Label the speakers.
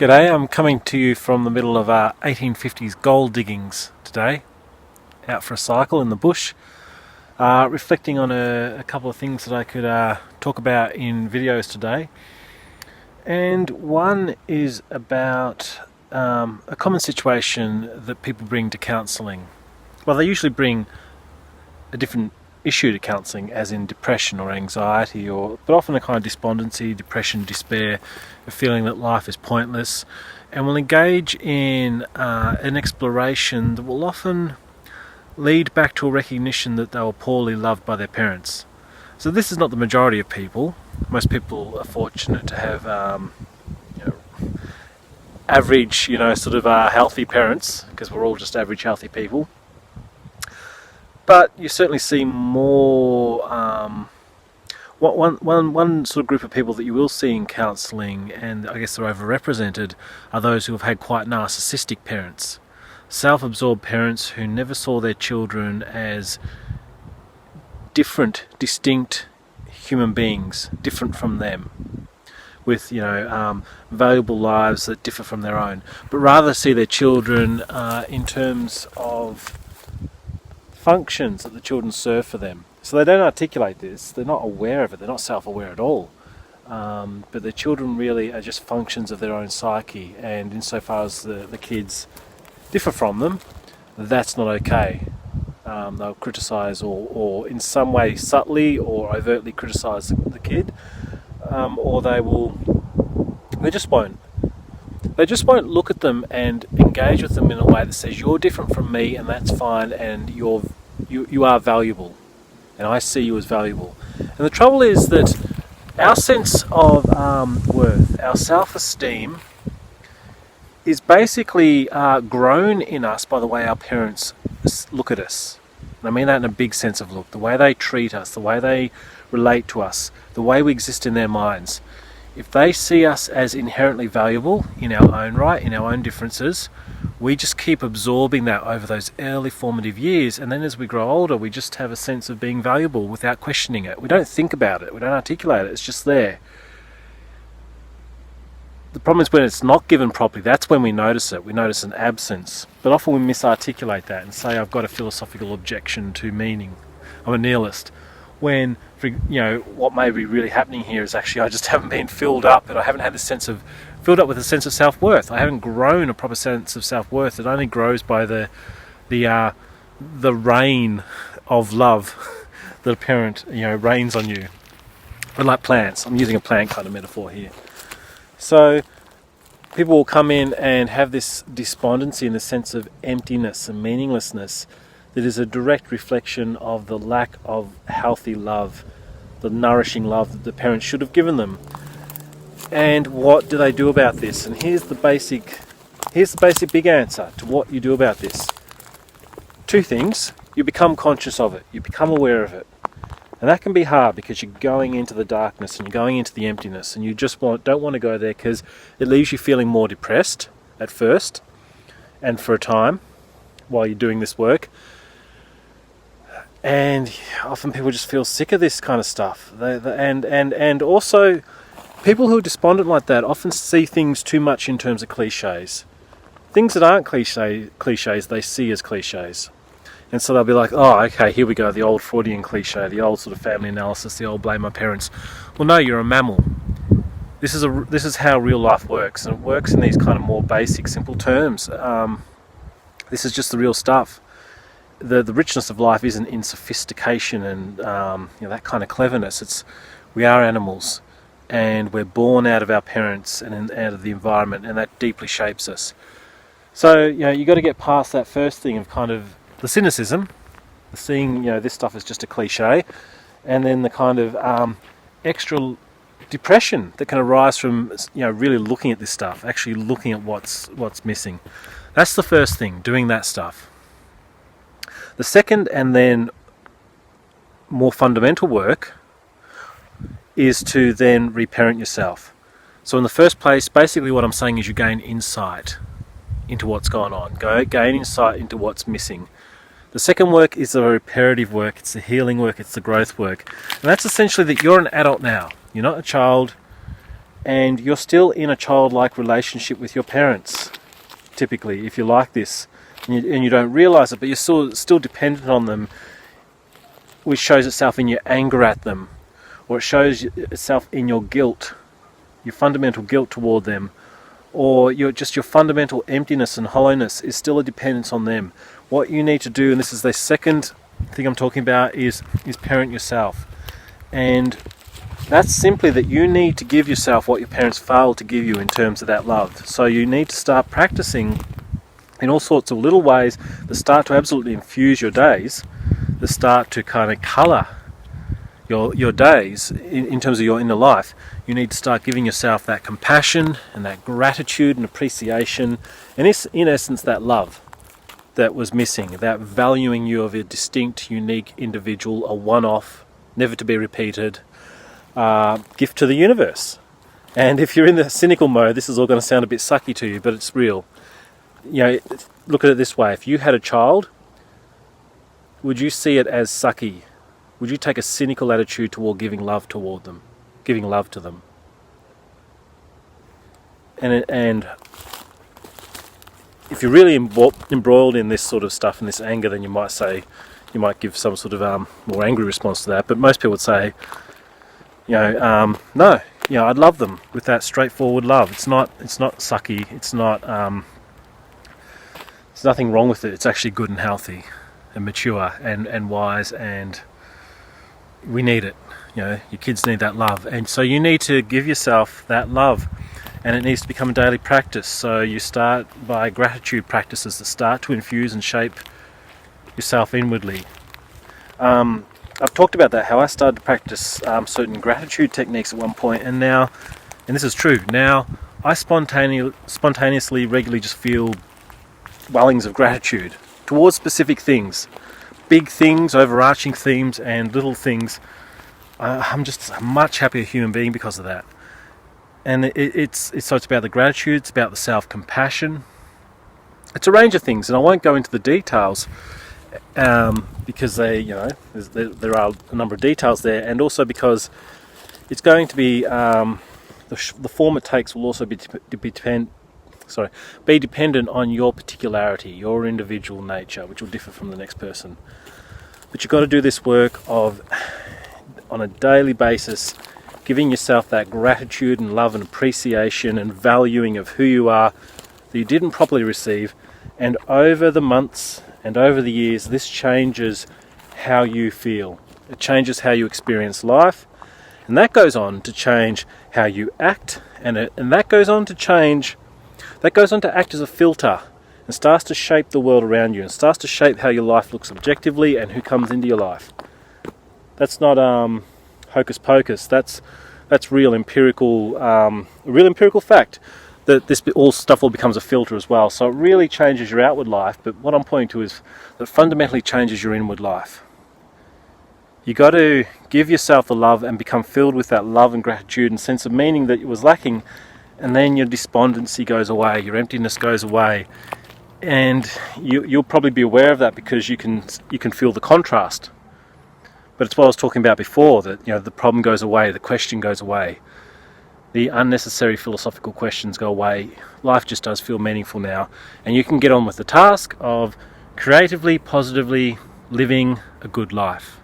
Speaker 1: G'day, I'm coming to you from the middle of 1850s gold diggings today, out for a cycle in the bush, reflecting on a couple of things that I could talk about in videos today. And one is about a common situation that people bring to counselling. Well, they usually bring a different issue to counselling, as in depression or anxiety, but often a kind of despondency, depression, despair, a feeling that life is pointless, and will engage in an exploration that will often lead back to a recognition that they were poorly loved by their parents. So this is not the majority of people. Most people are fortunate to have average, healthy parents, because we're all just average healthy people. But you certainly see more, one sort of group of people that you will see in counselling, and I guess they're overrepresented, are those who have had quite narcissistic parents. Self-absorbed parents who never saw their children as different, distinct human beings, different from them, with valuable lives that differ from their own, but rather see their children in terms of functions that the children serve for them. So they don't articulate this, they're not aware of it, they're not self-aware at all, but the children really are just functions of their own psyche, and insofar as the kids differ from them, that's not okay. They'll criticise or in some way subtly or overtly criticise the kid, or they just won't look at them and engage with them in a way that says, you're different from me and that's fine, and you are valuable and I see you as valuable. And the trouble is that our sense of worth, our self-esteem, is basically grown in us by the way our parents look at us. And I mean that in a big sense of look, the way they treat us, the way they relate to us, the way we exist in their minds. If they see us as inherently valuable in our own right, in our own differences, we just keep absorbing that over those early formative years, and then as we grow older we just have a sense of being valuable without questioning it. We don't think about it, we don't articulate it, it's just there. The problem is when it's not given properly, that's when we notice it. We notice an absence, but often we misarticulate that and say, I've got a philosophical objection to meaning, I'm a nihilist. When what may be really happening here is actually I just haven't been filled up, and I haven't had filled up with a sense of self-worth. I haven't grown a proper sense of self-worth. It only grows by the rain of love that a parent rains on you. But like plants, I'm using a plant kind of metaphor here. So people will come in and have this despondency and the sense of emptiness and meaninglessness that is a direct reflection of the lack of healthy love, the nourishing love that the parents should have given them. And what do they do about this? And here's the basic big answer to what you do about this. Two things. You become conscious of it. You become aware of it. And that can be hard because you're going into the darkness and you're going into the emptiness, and you just don't want to go there because it leaves you feeling more depressed at first and for a time while you're doing this work. And often people just feel sick of this kind of stuff. And also, people who are despondent like that often see things too much in terms of cliches. Things that aren't cliches, they see as cliches. And so they'll be like, oh, okay, here we go, the old Freudian cliche, the old sort of family analysis, the old blame my parents. Well, no, you're a mammal. This is how real life works, and it works in these kind of more basic, simple terms. This is just the real stuff. The richness of life isn't in sophistication and that kind of cleverness. We are animals, and we're born out of our parents and out of the environment, and that deeply shapes us. So you got to get past that first thing of kind of the cynicism, the seeing this stuff is just a cliche, and then the kind of extra depression that can arise from really looking at this stuff, actually looking at what's missing. That's the first thing, doing that stuff. The second, and then more fundamental work, is to then reparent yourself. So in the first place, basically what I'm saying is you gain insight into what's going on. Gain insight into what's missing. The second work is the reparative work, it's the healing work, it's the growth work. And that's essentially that you're an adult now. You're not a child, and you're still in a childlike relationship with your parents, typically, if you're like this, and you don't realise it, but you're still dependent on them, which shows itself in your anger at them, or it shows itself in your guilt, your fundamental guilt toward them, or your fundamental emptiness and hollowness is still a dependence on them. What you need to do, and this is the second thing I'm talking about, is parent yourself. And that's simply that you need to give yourself what your parents failed to give you in terms of that love. So you need to start practicing in all sorts of little ways that start to absolutely infuse your days, that start to kind of colour your days in terms of your inner life. You need to start giving yourself that compassion and that gratitude and appreciation, and it's in essence that love that was missing, that valuing you of a distinct, unique individual, a one-off, never to be repeated gift to the universe. And if you're in the cynical mode, this is all going to sound a bit sucky to you, but it's real. You know, look at it this way: if you had a child, would you see it as sucky? Would you take a cynical attitude toward giving love toward them, giving love to them? And if you're really embroiled in this sort of stuff and this anger, then you might give some sort of more angry response to that. But most people would say, no, I'd love them with that straightforward love. It's not sucky. It's not. There's nothing wrong with it. It's actually good and healthy, and mature and wise, and we need it. Your kids need that love, and so you need to give yourself that love, and it needs to become a daily practice. So you start by gratitude practices that start to infuse and shape yourself inwardly. I've talked about that, how I started to practice certain gratitude techniques at one point, and this is true, now I spontaneously regularly just feel wellings of gratitude towards specific things, big things, overarching themes, and little things. I'm just a much happier human being because of that. And it's about the gratitude, it's about the self-compassion. It's a range of things, and I won't go into the details because there are a number of details there, and also because it's going to be the form it takes will also be dependent on your particularity, your individual nature, which will differ from the next person. But you've got to do this work on a daily basis, giving yourself that gratitude and love and appreciation and valuing of who you are that you didn't properly receive. And over the months and over the years, this changes how you feel. It changes how you experience life, and that goes on to change how you act, and that goes on to act as a filter and starts to shape the world around you, and starts to shape how your life looks objectively and who comes into your life. That's not hocus pocus. That's real empirical fact, that this all becomes a filter as well. So it really changes your outward life, but what I'm pointing to is that fundamentally changes your inward life. You got to give yourself the love and become filled with that love and gratitude and sense of meaning that was lacking, and then your despondency goes away, your emptiness goes away, and you'll probably be aware of that because you can feel the contrast. But it's what I was talking about before, that the problem goes away, the question goes away, the unnecessary philosophical questions go away. Life just does feel meaningful now, and you can get on with the task of creatively, positively living a good life.